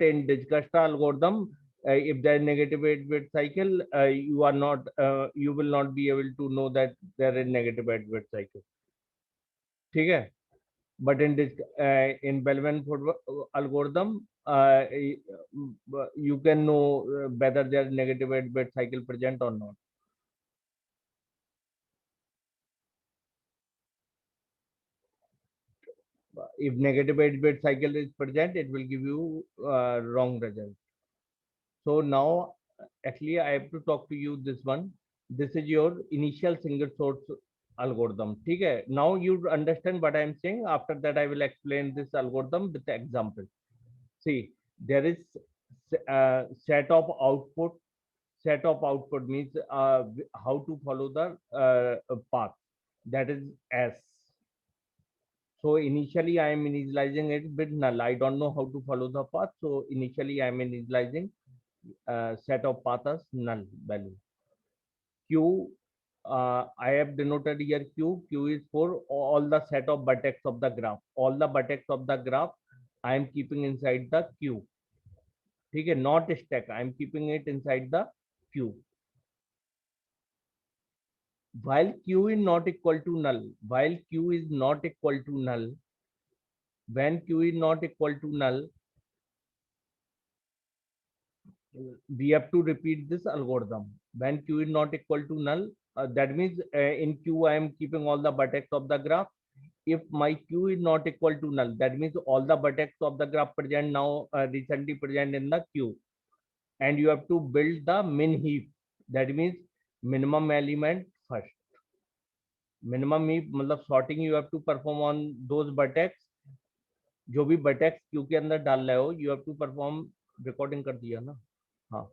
in Dijkstrata algorithm, if there is negative 8-bit cycle, you will not be able to know that there is negative 8-bit cycle. ठीक है? But in Bellman-Ford algorithm, you can know whether there is negative 8-bit cycle present or not. If negative 8-bit cycle is present, it will give you wrong result. So now, actually, I have to talk to you this one. This is your initial single source algorithm. Okay? Now you understand what I am saying. After that, I will explain this algorithm with the example. See, there is set of output. Set of output means how to follow the path. That is S. So initially I am initializing it with null. I don't know how to follow the path. So initially I am initializing set of path as null value. Q, I have denoted here Q. Q is for all the set of vertex of the graph. All the vertex of the graph I am keeping inside the Q. Okay, not stack. I am keeping it inside the Q. While Q is not equal to null, while Q is not equal to null, when Q is not equal to null, we have to repeat this algorithm. When Q is not equal to null, that means in Q I am keeping all the vertex of the graph. If my Q is not equal to null, that means all the vertex of the graph present now recently present in the Q, and you have to build the min heap. That means minimum element first. Minimum heap मतलब sorting you have to perform on those vertex. जो भी vertex Q के अंदर डाल रहे हो, you have to perform. Recording कर दिया ना? हाँ.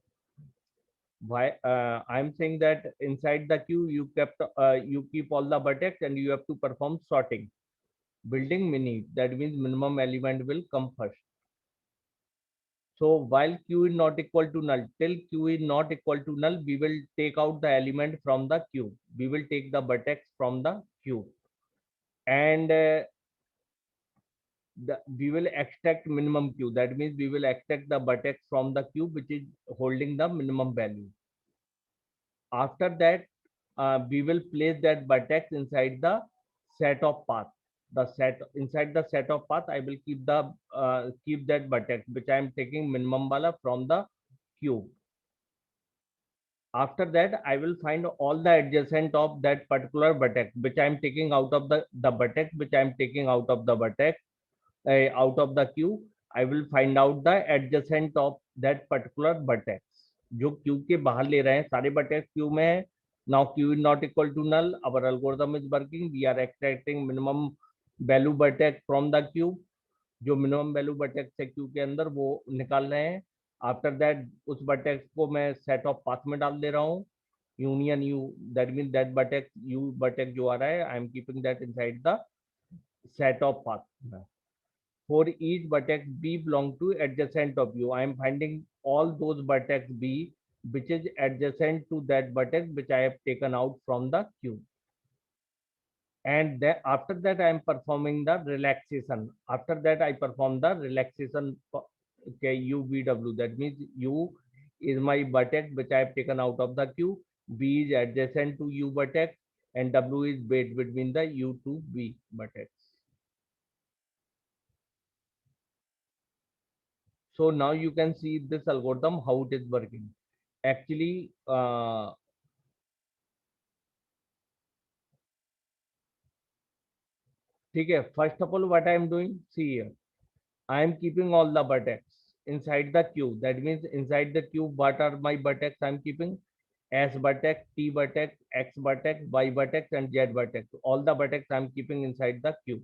Why I am saying that inside the queue you keep all the vertex and you have to perform sorting. Building mini, that means minimum element will come first. So while Q is not equal to null, till Q is not equal to null, we will take out the element from the Q. We will take the vertex from the Q, and we will extract minimum Q. That means we will extract the vertex from the Q which is holding the minimum value. After that, we will place that vertex inside the set of path. The set inside the set of path, I will keep that vertex which I am taking minimum wala from the Q. After that, I will find all the adjacent of that particular vertex which I am taking out of the vertex which I am taking out of the vertex out of the Q. I will find out the adjacent of that particular vertex. जो Q के बाहर ले रहे हैं सारे vertex Q में है. Now Q is not equal to null. Our algorithm is working. We are extracting minimum value vertex from the Q. जो minimum value vertex है Q के अंदर वो निकाल रहे हैं. After that उस vertex को मैं set of path में डाल दे रहा हूँ. Union U, that means that vertex U vertex जो आ रहा है, I am keeping that inside the set of path. For each vertex B belong to adjacent of U, I am finding all those vertex B which is adjacent to that vertex which I have taken out from the Q. And then after that I am performing the relaxation. After that I perform the relaxation. Okay, UVW, that means U is my vertex which I have taken out of the Q. B is adjacent to U vertex and W is weight between the U to B vertex. So now you can see this algorithm how it is working. Actually, okay, first of all, what I am doing, see here, I am keeping all the vertex inside the Q. That means inside the Q, what are my vertex I am keeping? S vertex, T vertex, X vertex, Y vertex, and Z vertex. All the vertex I am keeping inside the Q.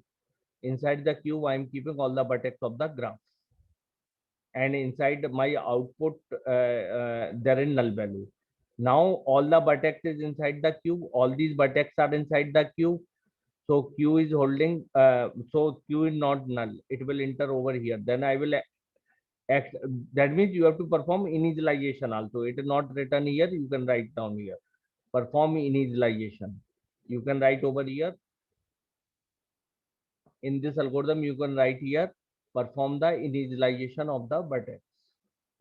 Inside the Q, I am keeping all the vertex of the graph. And inside my output, there is null value. Now all the vertex is inside the Q. All these vertex are inside the Q. So Q is holding, so Q is not null. It will enter over here. Then I will that means you have to perform initialization also. It is not written here. You can write down here. Perform initialization. You can write over here. In this algorithm, you can write here. Perform the initialization of the vertex.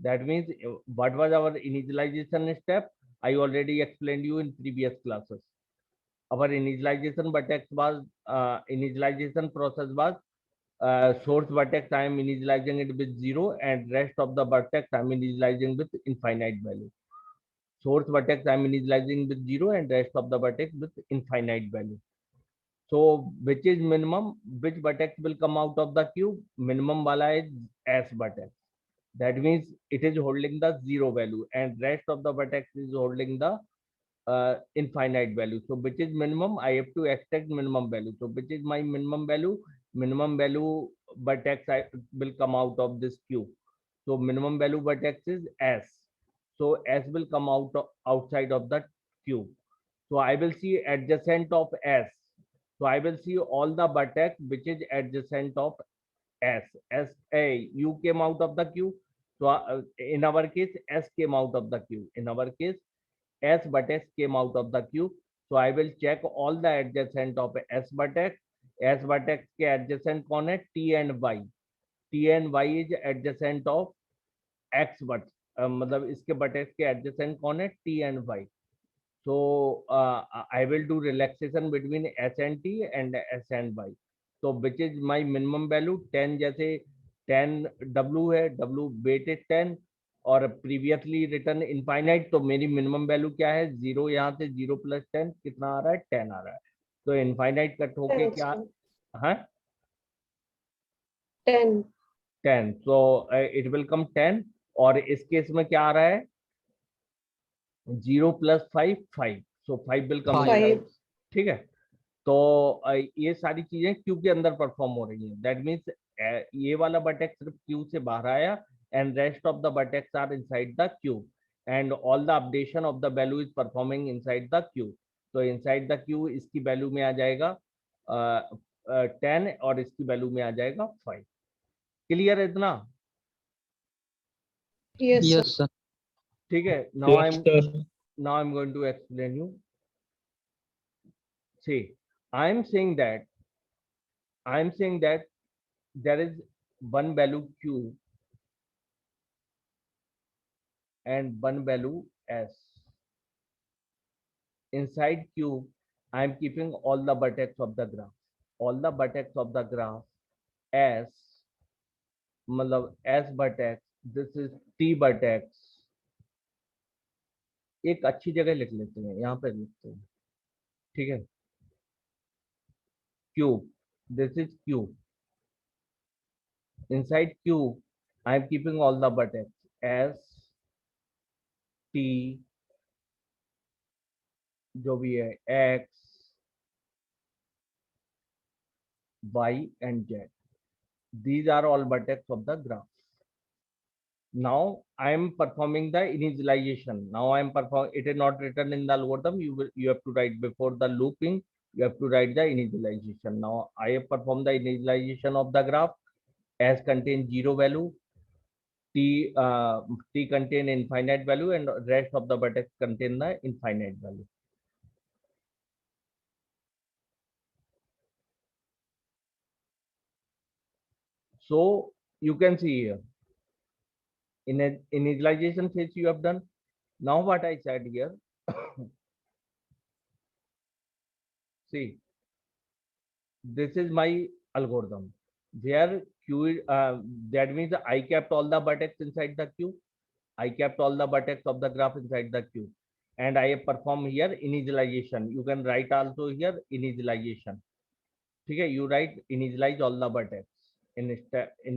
That means what was our initialization step? I already explained you in previous classes. Our initialization vertex was initialization process was source vertex I am initializing it with 0 and rest of the vertex I am initializing with infinite value. Source vertex I am initializing with 0 and rest of the vertex with infinite value. So which is minimum? Which vertex will come out of the cube? Minimum wala is S vertex. That means it is holding the 0 value and rest of the vertex is holding the infinite value. So which is minimum? I have to extract minimum value. So which is my minimum value? Minimum value vertex will come out of this cube. So minimum value vertex is S. So S will come outside of the cube. So I will see adjacent of S. So I will see all the vertex which is adjacent of S. U came out of the queue. So in our case, S came out of the queue. In our case, S vertex came out of the queue. So I will check all the adjacent of S vertex. S vertex के adjacent कौन है? T and Y. T and Y is adjacent of X vertex. मतलब इसके vertex के adjacent कौन है? T and Y. So I will do relaxation between S and T and S and Y. So which is my minimum value? 10 जैसे 10 W है, W weight is 10 और previously return infinite, तो मेरी minimum value क्या है? 0, यहाँ से 0 + 10 कितना आ रहा है? 10 आ रहा है. तो इनफाइनाइट कट होके क्या? हाँ 10. 10. So it will come 10 और इस केस में क्या आ रहा है? 0 + 5 5. So 5 will come 5. ठीक है. तो ये सारी चीजें क्यू के अंदर परफॉर्म हो रही हैं. दैट मीन्स ये वाला वर्टेक्स सिर्फ क्यू से बाहर आया and rest of the vertex are inside the queue and all the updation of the value is performing inside the queue. तो इनसाइड द क्यू इसकी वैल्यू में आ जाएगा 10 और इसकी वैल्यू में आ जाएगा 5. क्लियर है इतना? Yes, sir. ठीक है. Now I am going to explain you. See, I am saying that there is one value Q and one value S. Inside Q, I am keeping all the vertex of the graph. All the vertex of the graph S, मतलब S vertex, this is T vertex. एक अच्छी जगह लिख लेते हैं, यहाँ पे लिखते हैं. ठीक है. Q, this is Q. Inside Q, I am keeping all the vertex S, T, जो भी है X, Y and Z. These are all vertex of the graph. Now I am performing the initialization. Now I am performing. It is not written in the algorithm. You have to write before the looping. You have to write the initialization. Now I have performed the initialization of the graph. S contains 0 value. T contain infinite value and rest of the vertex contain the infinite value. So you can see here in a initialization phase you have done. Now what I said here, see, this is my algorithm where Q, that means I kept all the vertex inside the Q. I kept all the vertex of the graph inside the Q. And I have performed here initialization. You can write also here initialization. Okay, you write initialize all the vertex in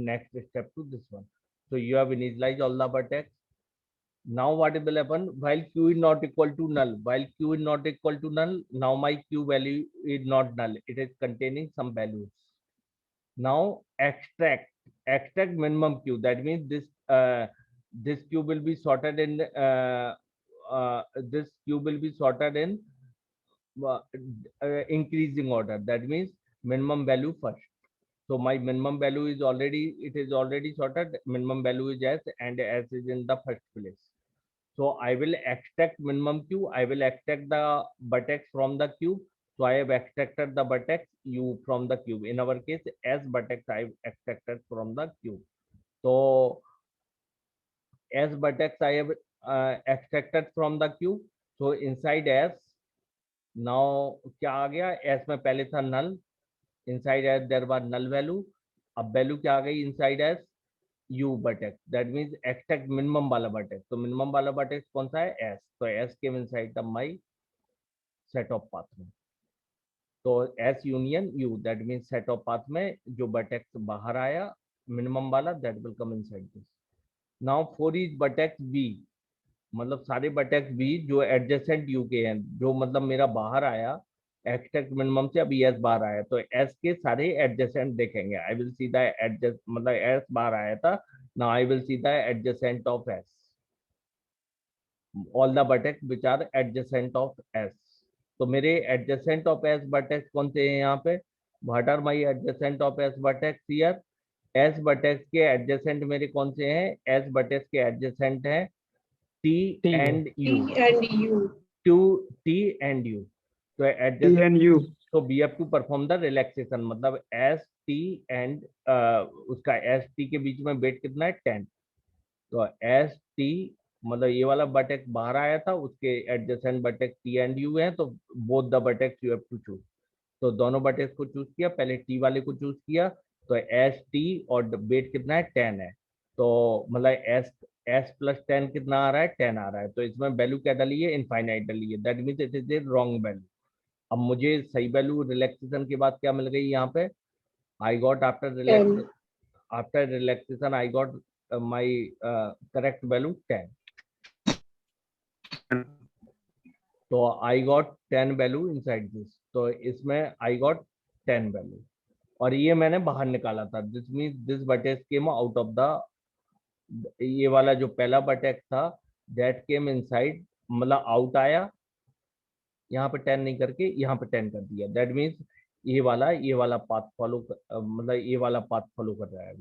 next step to this one. So you have initialized all the vertex. Now what will happen? While Q is not equal to null, now my Q value is not null. It is containing some values. Now extract minimum Q. That means this Q will be sorted in increasing order. That means minimum value first. So my minimum value is already sorted. Minimum value is S and S is in the first place. So I will extract minimum Q. I will extract the vertex from the cube. So I have extracted the vertex U from the cube. In our case, S vertex I have extracted from the cube. So S vertex I have extracted from the queue. So inside S, now क्या आ गया? S में पहले था null. Inside S there was null value. अब value क्या आ गई inside S? U vertex. That means extract minimum वाला vertex. तो minimum वाला vertex कौन सा है? S. तो S came inside the my set of path में. तो S union U, that means set of path में जो vertex बाहर आया minimum वाला, that will come inside this. Now for each vertex V, मतलब सारे vertex V जो adjacent U के हैं, जो मतलब मेरा बाहर आया एक्सट्रैक्ट मिनिमम से, अभी S बाहर आया, तो S के सारे adjacent देखेंगे. I will see the adjacent, मतलब S बाहर आया था, now I will see the adjacent of S, all the vertex which are adjacent of S. तो मेरे adjacent of S vertex कौन से हैं यहाँ पे? What are my adjacent of S vertex here? S vertex के adjacent मेरे कौन से हैं? S vertex के adjacent हैं T and U. T and U. T and U. तो adjacent. T and U. So we have to perform the relaxation. मतलब S T and उसका S T के बीच में weight कितना है? 10. तो S T मतलब ये वाला बटेक्स बाहर आया था, उसके adjacent vertex T and U है, तो both the vertex you have to choose. तो दोनों बटेक्स को चूज किया, पहले T वाले को चूज किया, तो S T और वेट कितना है? 10 है. तो मतलब S प्लस 10 कितना आ रहा है? 10 आ रहा है. तो इसमें वैल्यू क्या डाली है? इनफाइनाइट डाली है. That means it is a wrong value. अब मुझे सही वैल्यू रिलैक्सेशन के बाद क्या मिल गई यहाँ पे? I got after relaxation I got my correct value 10. तो I got 10 value inside this. तो इसमें आई गॉट 10 वैल्यू, और ये मैंने बाहर निकाला था. This means this vertex came out of the, ये वाला जो पहला वर्टेक्स था दैट केम इनसाइड, मतलब आउट आया, यहाँ पे 10 नहीं करके यहाँ पे 10 कर दिया. दैट मीन्स ये वाला पाथ फॉलो, मतलब ये वाला पाथ फॉलो कर रहा है.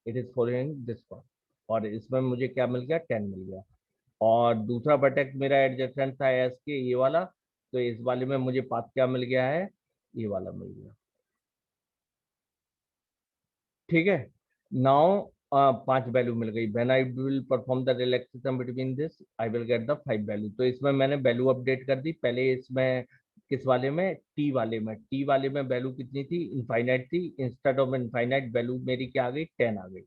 It is following this path, और इसमें मुझे क्या मिल गया? 10 मिल गया. और दूसरा बटेक्स मेरा एडजेसेंट था एस के, ये वाला, तो इस वाले में मुझे पाथ क्या मिल गया है? ये वाला मिल गया. ठीक है. नाउ 5 वैल्यू मिल गई. When I will perform the relaxation between this I will get the 5 value. तो इसमें मैंने वैल्यू अपडेट कर दी. पहले इसमें किस वाले में? टी वाले में. टी वाले में वैल्यू कितनी थी? इनफाइनाइट थी. इंस्टेड ऑफ इनफाइनाइट वैल्यू मेरी क्या आ गई? 10 आ गई.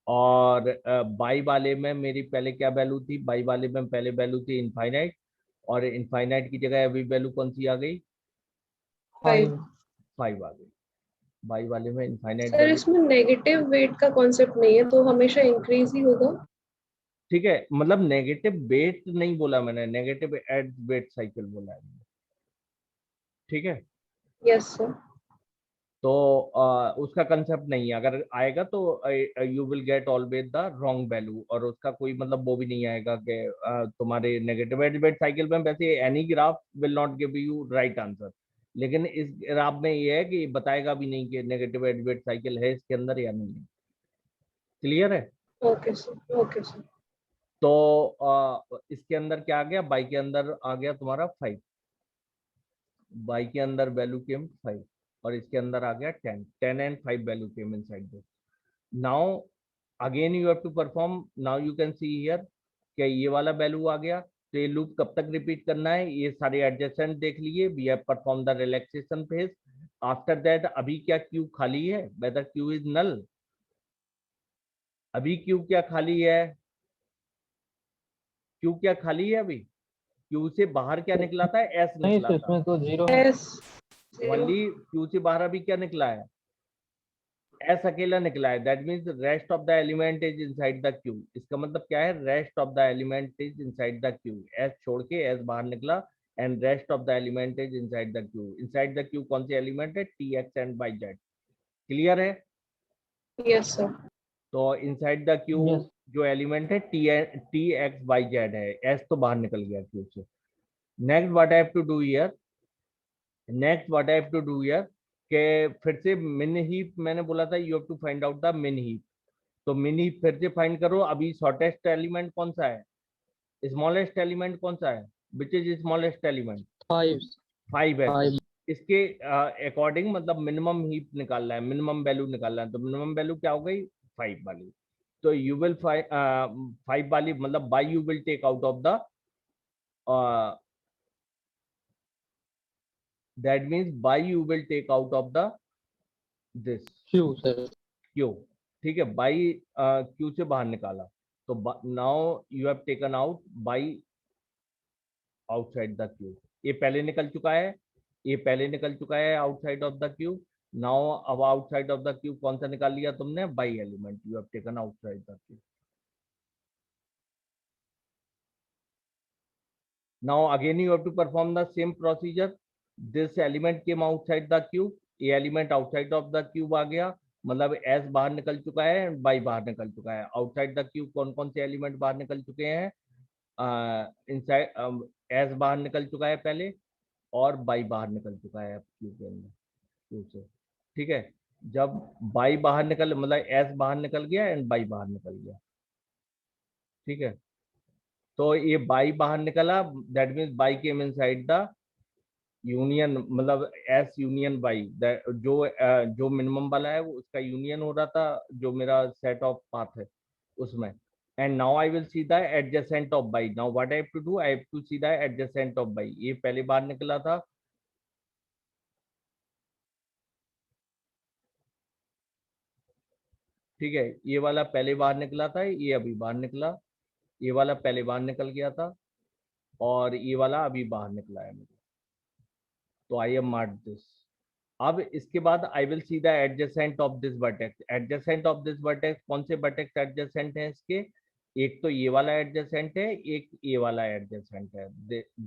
और बाई वाले में मेरी पहले क्या वैल्यू थी? बाई वाले में पहले वैल्यू थी इनफाइनाइट, और इनफाइनाइट की जगह अभी वैल्यू कौन सी आ गई? 5. 5 आ गई. बाई वाले में इनफाइनाइट सर वैल्यू. इसमें नेगेटिव वेट का कॉन्सेप्ट नहीं है, तो हमेशा इंक्रीज ही होगा. ठीक है, मतलब नेगेटिव वेट नहीं बोला मैंने, नेगेटिव एड वेट साइकिल बोला है. ठीक है. Yes sir. तो उसका कंसेप्ट नहीं है. अगर आएगा तो you will get always the wrong value, और उसका कोई मतलब वो भी नहीं आएगा कि तुम्हारे नेगेटिव एडवेट साइकिल में. वैसे any graph will not give you right answer, लेकिन इस ग्राफ में ये है कि बताएगा भी नहीं कि नेगेटिव एडवेट साइकिल है इसके अंदर या नहीं है. क्लियर है? Okay sir. Okay sir. तो इसके अंदर क्या आ गया? बाई के अंदर आ गया तुम्हारा 5. बाई के अंदर वैल्यू केम 5, और इसके अंदर आ गया 10 and 5 value came inside this. Now again you have to perform. Now you can see here कि ये वाला वैल्यू आ गया. तो ये लूप कब तक रिपीट करना है? ये सारे एडजेसेंट देख लिए. We have perform the relaxation phase. After that अभी क्या क्यू खाली है? Whether queue is null. अभी क्यू क्या खाली है? क्यू क्या खाली है? अभी क्यू से बाहर क्या निकला था? एस निकला था. इसमें तो 0 एस. ओनली क्यू से बाहर अभी क्या निकला है? एस अकेला निकला है. That means rest of the element is inside the queue. इसका मतलब क्या है? Rest of the element is inside the queue. S छोड़ के एस बाहर निकला, and rest of the element is inside the queue. Inside the queue कौन सी एलिमेंट है? T X and Y Z. Clear है? Yes sir. तो inside the queue Yes. जो एलिमेंट है टी एक्स बाई जेड है. एस तो बाहर निकल गया क्यू से. Next what I have to do here? Next what I have to do here कि फिर से मिन हीप मैंने बोला था, you have to find out the min heap. तो मिन हीप फिर से फाइंड करो. अभी शॉर्टेस्ट एलिमेंट कौन सा है? स्मॉलेस्ट एलिमेंट कौन सा है? Which is smallest element? 5. 5 है. 5. इसके अकॉर्डिंग मतलब मिनिमम हीप निकालना है, मिनिमम वैल्यू निकालना है. तो मिनिमम वैल्यू क्या हो गई? 5 वाली. तो यू विल 5 वाली मतलब by you will take out of the that means by you will take out of the this queue sir. Queue. ठीक है, बाई क्यू से बाहर निकाला, तो now you have taken out by outside the queue. ये पहले निकल चुका है, ये पहले निकल चुका है outside of the Q. Now अब आउटसाइड ऑफ द क्यू कौन सा निकाल लिया तुमने? By element you have taken outside the Q. Now again you have to perform the same procedure. This element came outside the cube. ये element outside of the cube आ गया, मतलब S बाहर निकल चुका है एंड बाई बाहर निकल चुका है। आउटसाइड द क्यूब कौन कौन से एलिमेंट बाहर निकल चुके हैं? इनसाइड एस बाहर निकल चुका है पहले, और बाई बाहर निकल चुका है क्यूब के अंदर, क्यूब से। ठीक है, जब बाई बाहर निकल मतलब एस बाहर निकल गया एंड बाई बाहर निकल गया। ठीक है, तो ये बाई बाहर निकला, that means by came inside the union, मतलब एस यूनियन बाई, जो मिनिमम वाला है वो उसका यूनियन हो रहा था जो मेरा सेट ऑफ पाथ है उसमें। And now I will see the adjacent of by. Now what I have to do, I have to see the adjacent of by. ये पहले बाहर निकला था, ठीक है, ये वाला पहले बाहर निकला था, ये अभी बाहर निकला। ये वाला पहले बाहर निकल गया था और ये वाला अभी बाहर निकला है मुझे, तो आई एम मार्क दिस। अब इसके बाद आई will see the adjacent of this vertex. Adjacent of this vertex, कौन से वर्टेक्स एडजेसेंट हैं इसके? एक तो ये वाला एडजेसेंट है, एक ये वाला एडजेसेंट है।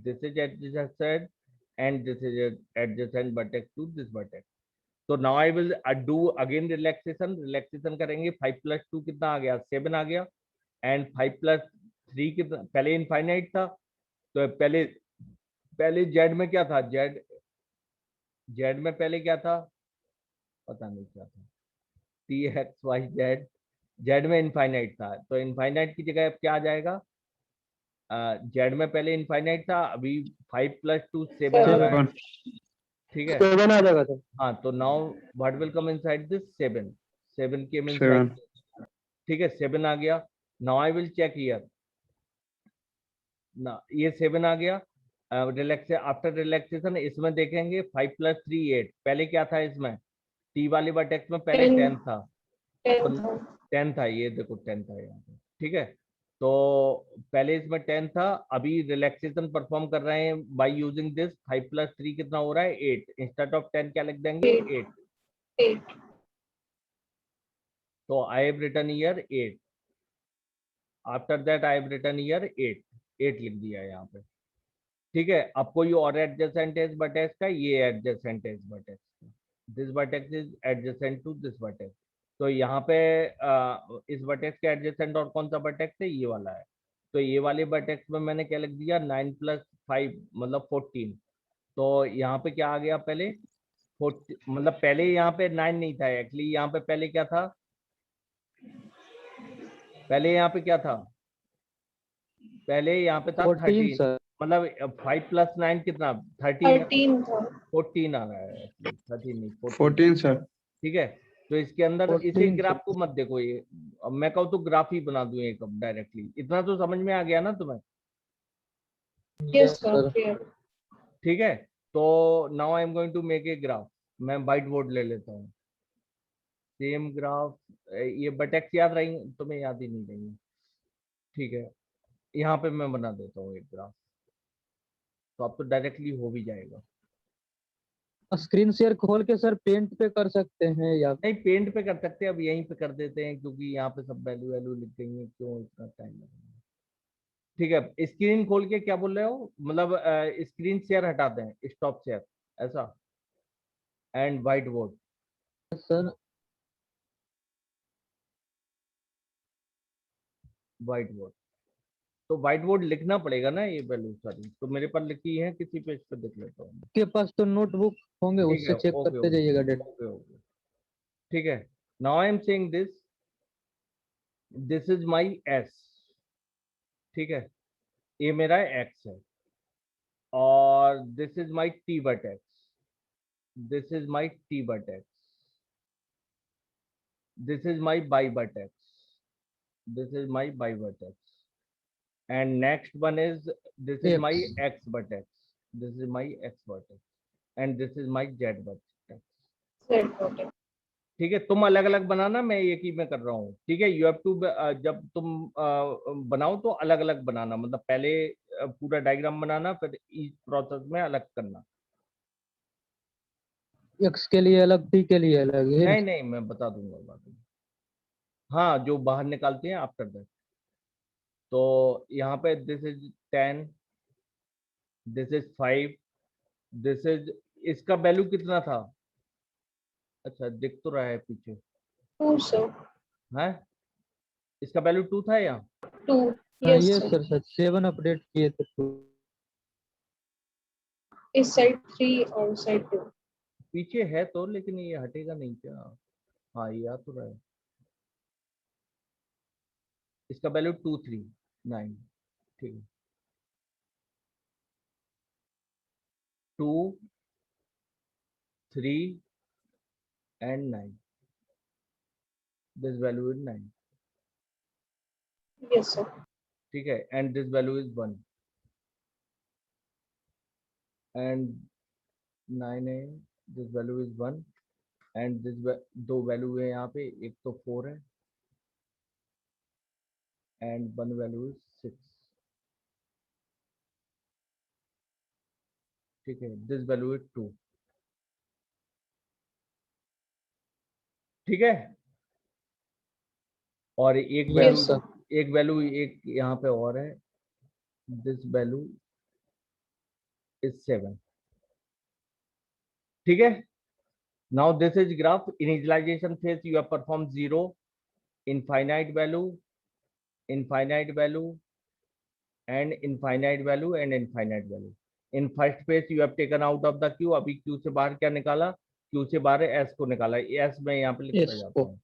This is adjacent and this is adjacent vertex to this vertex. तो now I will do again relaxation. Relaxation करेंगे, 5 + 2 कितना आ गया? 7 आ गया। एंड 5 + 3 कितना? पहले इनफाइनाइट था, तो पहले पहले जेड में क्या था? जेड जेड में पहले क्या था? पता नहीं क्या था, T X Y Z. Z में इनफाइनाइट था, तो इनफाइनाइट की जगह अब क्या आ जाएगा? जेड में पहले इनफाइनाइट था, अभी 5 + 2 7 आ रहा है। ठीक है, 7 आ जाएगा सर। हाँ, तो now what will come inside this? 7। 7 came 7 inside. ठीक है, 7 आ गया। Now I will check here ना, ये 7 आ गया। रिलैक्स आफ्टर रिलैक्सेशन इसमें देखेंगे 5 + 3 8। पहले क्या था इसमें? टी वाले वर्टेक्स में पहले 10 10 था, 10 था। 10 था, ये देखो 10 था यहाँ पे। ठीक है, तो पहले इसमें 10 था, अभी रिलैक्सेशन परफॉर्म कर रहे हैं बाय यूजिंग दिस। 5 + 3 कितना हो रहा है? 8। इंस्टेड ऑफ 10 क्या लिख देंगे? 8। 8 तो I have written here 8। After that I have written here 8। 8 लिख दिया यहाँ पे। ठीक है, अब कोई और एडजेसेंट है इस वर्टेक्स का? ये एडजेसेंट है इस वर्टेक्स का। This vertex is adjacent to this vertex. तो यहाँ पे इस वर्टेक्स के एडजेसेंट और कौन सा वर्टेक्स है? ये वाला है। तो ये वाले वर्टेक्स में मैंने क्या लिख दिया? 9 + 5 मतलब 14। तो यहाँ पे क्या आ गया? पहले 40, मतलब पहले यहाँ पे 9 नहीं था एक्चुअली, यहाँ पे पहले क्या था? पहले यहाँ पे क्या था? पहले यहाँ पे था 14 13, सर। मतलब 5 + 9 कितना? 13। 13 था। 14 आ रहा है, 13 नहीं 14। 14 सर। ठीक है, तो इसके अंदर इसे 14 ग्राफ सर। को मत देखो, ये अब मैं कहूँ तो ग्राफ ही बना दूं एक डायरेक्टली। इतना तो समझ में आ गया ना तुम्हें? Yes yes sir, sir. Clear. ठीक है, तो now I am going to make a graph. मैं व्हाइट बोर्ड ले लेता हूँ। सेम ग्राफ, ये बटेक्स याद रहेंगे तुम्हें? याद ही नहीं रहेंगे। ठीक है, यहाँ पे मैं बना देता हूँ एक ग्राफ, तो अब तो डायरेक्टली हो भी जाएगा। स्क्रीन शेयर खोल के सर पेंट पे कर सकते हैं या? नहीं, पेंट पे कर सकते हैं, अब यहीं पे कर देते हैं क्योंकि यहाँ पे सब वैल्यू वैल्यू लिख देंगे, क्यों इतना टाइम लगेगा। ठीक है, स्क्रीन खोल के क्या बोल रहे हो? मतलब स्क्रीन शेयर हटा दें, स्टॉप शेयर, ऐसा? And white board, sir white board. तो व्हाइट बोर्ड लिखना पड़ेगा ना ये वैल्यू सारी, तो मेरे पास लिखी है, किसी पेज पे देख लेता हूँ। के पास तो नोटबुक होंगे, ठीक है, उससे चेक ओके करते ओके जाइएगा डेटा। Okay okay. ठीक है, now I am saying this, this is my S. ठीक है, ये मेरा एक्स है, और this is my T vertex, this is my T vertex, this is my by vertex. this is my y vertex, and next one is this is my X. x vertex, this is my x vertex, and this is my z vertex. Z vertex. ठीक है, तुम अलग अलग बनाना, मैं एक ही में कर रहा हूँ, ठीक है। यू हैव टू, जब तुम बनाओ तो अलग अलग बनाना, मतलब पहले पूरा डायग्राम बनाना, फिर इस प्रोसेस में अलग करना। X के लिए अलग, T के लिए अलग है। नहीं नहीं, मैं बता दूंगा बाद में। हाँ, जो बाहर निकालते हैं आफ्टर दैट। तो यहाँ पे this is 10, this is 5, this is, इसका वैल्यू कितना था? अच्छा, दिख तो रहा है पीछे, 2 sir. है इसका वैल्यू 2 था यहाँ। 2. हाँ Yes ये sir. सर 7 अपडेट किए थे तो। इस साइड 3 और साइड 2. पीछे है तो, लेकिन ये हटेगा नहीं क्या? हाँ, ये आ तो रहा है। इसका वैल्यू 239, ठीक है। 2, 3 and 9, this value is 9, Yes sir. ठीक है, and this value is 1 and 9 है, this value is 1 and this दो वैल्यू है यहाँ पे, एक तो 4 है and 1 वैल्यू is 6, ठीक है, this value is 2, ठीक है। और एक Yes वैल्यू, sir. एक वैल्यू एक यहाँ पे और है, this value is 7, ठीक है। Now this is graph initialization phase, you have performed 0, infinite value, infinite value and infinite value and infinite value. In first phase you have taken out of the Q, अभी Q से बाहर क्या निकाला? Q से बाहर S को निकाला, S में यहाँ पे लिखता S जाता को। हूँ,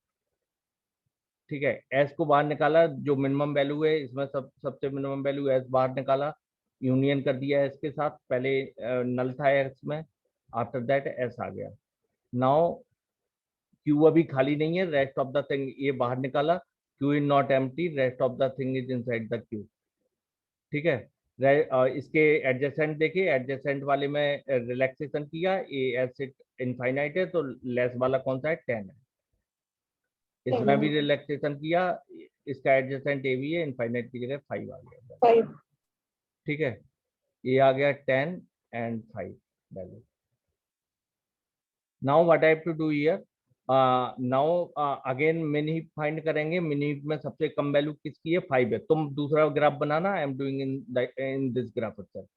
ठीक है। S को बाहर निकाला, जो मिनिमम वैल्यू है इसमें सबसे मिनिमम वैल्यू S बाहर निकाला, यूनियन कर दिया S के साथ, पहले नल था S में, आफ्टर दैट S आ गया। नाउ Q अभी खाली नहीं है, रेस्ट ऑफ द थिंग ये बाहर निकाला, Q is not empty, rest of the thing is inside the Q, ठीक है। इसके एडजेसेंट देखिए, एडजेसेंट वाले में रिलैक्सेशन किया, ए एस इनफाइनाइट है तो लेस वाला कौन सा है? 10 है। इसमें भी रिलैक्सेशन किया, इसका एडजेसेंट ए भी है, इनफाइनाइट की जगह 5 आ गया, 5. ठीक है। ये आ गया 10 and 5 value. Now what I have to do here, now again min heap find करेंगे। मिन हीप में सबसे कम वैल्यू किसकी है? 5 है। तुम दूसरा graph banana, I am doing in this graph itself.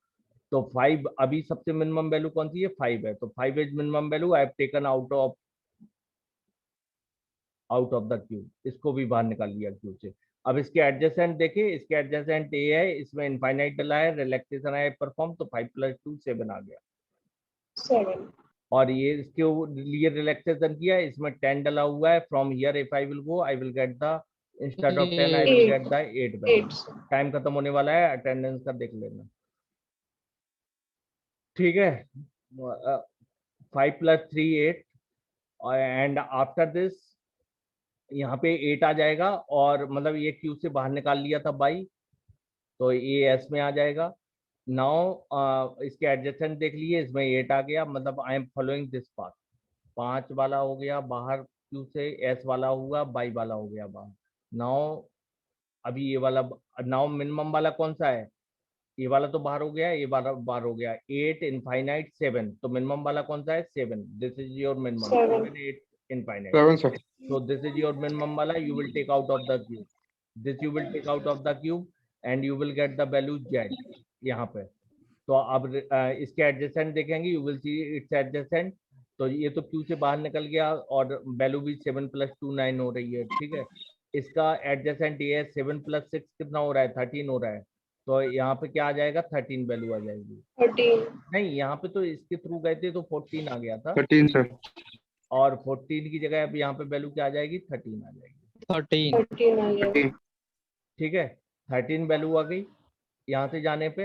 तो 5 अभी सबसे मिनिमम वैल्यू कौन सी है? 5 है, तो 5 is minimum value, I have taken out of the Q, इसको भी बाहर निकाल लिया क्यू से। अब इसके एडजेसेंट देखिए, इसके एडजेसेंट ए है, इसमें इनफाइनाइट डला है, रिलैक्सेशन है परफॉर्म, तो 5 + 2 7 आ गया। 7. और ये इसके लिए रिलैक्सेशन किया, इसमें 10 डला हुआ है। From here if I will go, I will get the, instead of 10 I will 8. Get the 8 value. 8 sir. Time खत्म होने वाला है, अटेंडेंस का देख लेना, ठीक है। 5 + 3 8 एंड आफ्टर दिस यहाँ पे 8 आ जाएगा, और मतलब ये क्यू से बाहर निकाल लिया था बाई, तो ये एस में आ जाएगा। नाउ इसके एडजेसेंट देख लिए, इसमें 8 आ गया, मतलब I am following this path. 5 वाला हो गया बाहर क्यू से, एस वाला हुआ, बाई वाला हो गया बाहर। नाउ अभी ये वाला, नाउ मिनिमम वाला कौन सा है? ये वाला तो बाहर हो गया, ये वाला बाहर हो गया। 8 इनफाइनाइट 7, तो मिनिमम वाला कौन सा है? 7, this is your minimum. 7. 7 8 infinite, 7 sir. so this is your minimum wala, you will take out of the cube, this you will take out of the cube and you will get the value z यहाँ पे। तो अब इसके adjacent देखेंगे, you will see its adjacent, तो ये तो q से बाहर निकल गया, और वैल्यू भी 7 + 2 9 हो रही है, ठीक है। इसका एडजेसेंट ये है, 7 + 6 कितना हो रहा है? 13 हो रहा है, तो यहाँ पे क्या आ जाएगा? 13 वैल्यू आ जाएगी। 13. नहीं, यहाँ पे तो इसके थ्रू गए थे तो 14 आ गया था, 13 sir. और 14 की जगह अब यहाँ पे वैल्यू क्या आ जाएगी? 13 आ जाएगी, 13। 13 आ गया. ठीक है। 13 वैल्यू आ गई यहाँ से जाने पे,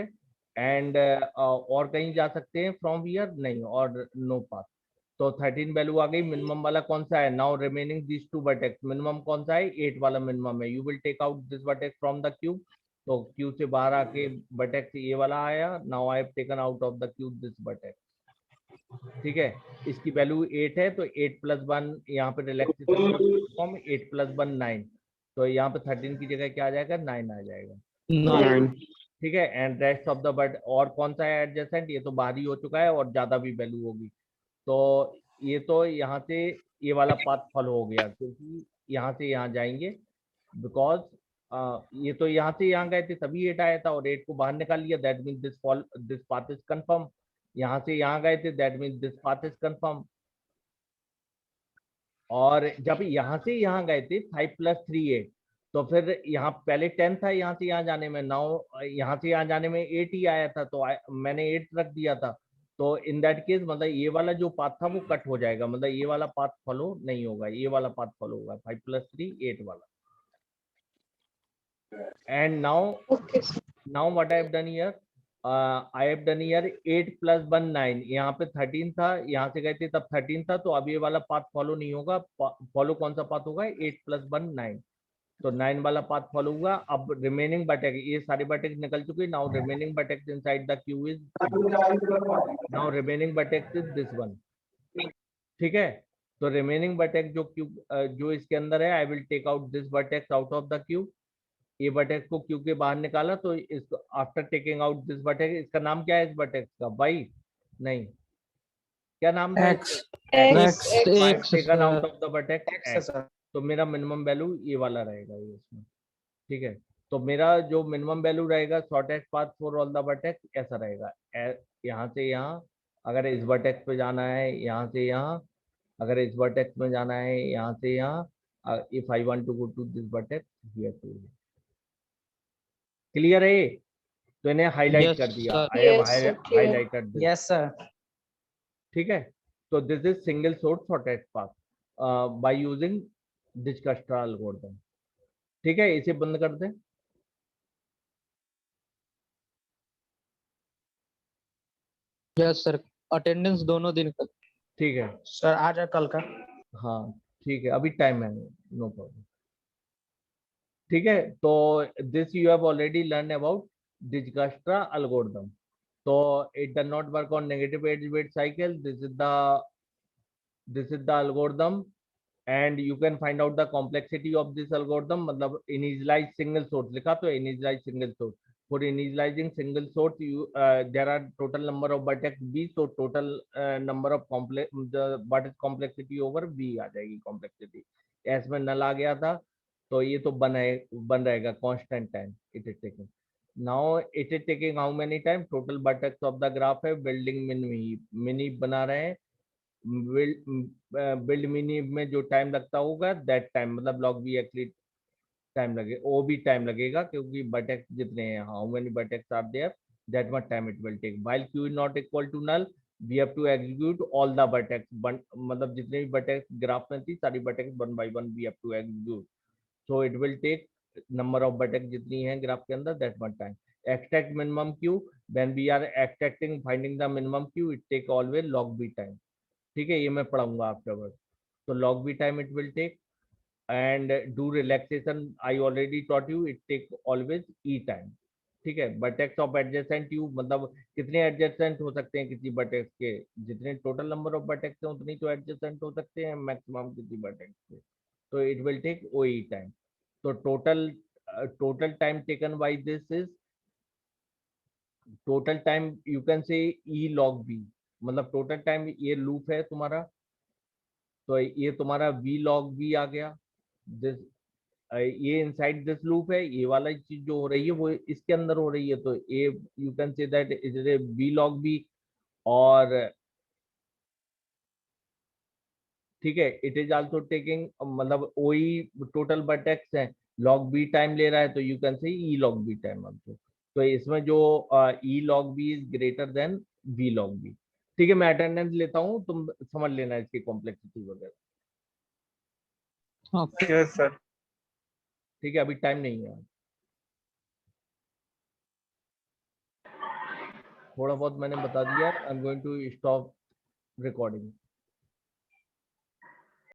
एंड और कहीं जा सकते हैं फ्रॉम हियर? नहीं, और नो पाथ। तो 13 वैल्यू आ गई। मिनिमम वाला कौन सा है? Now remaining this two vertex, minimum कौन सा है? 8 वाला मिनिमम है। You will take out this vertex from the queue, तो क्यू से बाहर आके वर्टेक्स ये वाला आया। Now I have taken out of the queue this vertex, ठीक है। इसकी वैल्यू 8 है, तो 8 + 1 यहाँ पे रिलैक्सेशन फॉर्म 8 + 1 9, तो यहाँ पे 13 की जगह क्या आ जाएगा? 9 आ जाएगा, 9। ठीक है। And rest of the but और कौन सा है एडजेसेंट? ये तो बाहरी हो चुका है और ज्यादा भी वैल्यू होगी, तो ये तो यहाँ से ये वाला पाथ फॉलो हो गया, क्योंकि यहाँ से यहाँ जाएंगे, बिकॉज ये तो यहाँ से यहाँ गए थे तभी 8 आया था और 8 को बाहर निकाल लिया, that mean this path is confirm. यहाँ से यहाँ गए थे, that mean this path is confirm. और जब यहाँ से यहाँ गए थे 5 + 3 8, तो फिर यहाँ पहले 10 था यहाँ से यहाँ जाने में, नाउ यहाँ से यहाँ जाने में 8 ही आया था, तो मैंने 8 रख दिया था। तो इन दैट केस मतलब ये वाला जो पाथ था वो कट हो जाएगा, मतलब ये वाला पाथ फॉलो नहीं होगा, ये वाला पाथ फॉलो होगा, 5 + 3 8 वाला। And now Okay, sir. what I have done here, I have done here 8 + 1 9, यहाँ पे 13 था, यहाँ से गए थे तब 13 था, तो अब ये वाला पाथ फॉलो नहीं होगा। फॉलो कौन सा पाथ होगा? 8 + 1 9, तो 9 वाला पाथ फॉलो हुआ। अब रिमेनिंग बटेक, ये सारे बटेक निकल चुके। Now remaining batik inside the Q is, now remaining batik is this one, ठीक है। तो रिमेनिंग बटेक जो क्यू जो इसके अंदर है, I will take out this vertex out of the queue. ये बटेक्स को क्यू के बाहर निकाला, तो इस after taking out this vertex, इसका नाम क्या है इस बटेक्स का? वाई नहीं, क्या नाम था? X. X, X, taken out sir. Of the vertex X है एक्स, सर। तो मेरा मिनिमम वैल्यू ये वाला रहेगा ये इसमें, ठीक है। तो मेरा जो मिनिमम वैल्यू रहेगा shortest path for all the vertex ऐसा रहेगा, यहाँ से यहाँ, अगर इस वर्टेक्स पे जाना है यहाँ से यहाँ, अगर इस वर्टेक्स में जाना है यहाँ से यहाँ, if I want to go to this vertex here to. Clear है? तो इन्हें हाईलाइट Yes, कर दिया, sir. I have Yes, sir, clear. Highlighted this, Yes sir. ठीक है। तो this is single source shortest path by using Dijkstra algorithm, ठीक है। इसे बंद कर दें। Yes, sir. Attendance दोनों दिन का। ठीक है, सर आज या कल का? हाँ ठीक है, अभी टाइम है, नो प्रॉब्लम, ठीक है। तो this you have already learn about Dijkstra algorithm. तो it does not work on negative edge weight cycle, this is the algorithm, and you can find out the complexity of this algorithm. मतलब initialize single source लिखा, तो initialize single source, for initializing single source you there are total number of vertex b, so total number of complex what is complexity over b आ जाएगी complexity. S में नल आ गया था, तो ये तो बन रहेगा constant time, it is taking, now it is taking how many time? Total vertex of the graph है, बिल्डिंग मिनी बना रहे हैं, बिल्ड मिनी में जो टाइम लगता होगा दैट टाइम, मतलब लॉग वी एक्चुअली टाइम लगे, वो भी टाइम लगेगा, क्योंकि बटेक्स जितने हैं, how many vertex are there, that much time it will take. While queue is not equal to null, we have to execute all the vertex, मतलब जितने भी बटेक्स ग्राफ में थी सारी vertex 1 by 1 we have to execute, so it will take number of vertex जितनी है graph के अंदर, that much time. Extract minimum queue, when we are extracting finding the minimum queue, it take always log B time, ठीक है। ये मैं पढ़ाऊंगा afterward, तो log v time it will take, and do relaxation I already taught you, it take always e time, ठीक है। बटेक्स of adjacent you, मतलब कितने एडजेसेंट हो सकते हैं किसी बटेक्स के? जितने टोटल नंबर ऑफ बटेक्स हैं उतनी तो एडजेसेंट हो सकते हैं मैक्सिमम किसी बटेक्स के, तो it will take O E time. तो total time taken by this is total time, you can say E log V, मतलब टोटल टाइम, ये लूप है तुम्हारा, तो ये तुम्हारा v log v आ गया, दिस ये इनसाइड दिस लूप है, ये वाला चीज जो हो रही है वो इसके अंदर हो रही है, तो ये you can say that is a v log v, और ठीक है, इट इज आल्सो टेकिंग, मतलब वही टोटल बटेक्स है, log b टाइम ले रहा है, तो यू कैन से e log b time also, तो इसमें जो e log b is greater than v log b, ठीक है। मैं अटेंडेंस लेता हूँ, तुम समझ लेना इसकी कॉम्प्लेक्सिटी वगैरह, Okay. Yes sir. ठीक है। अभी टाइम नहीं है, थोड़ा बहुत मैंने बता दिया, I am going to stop recording.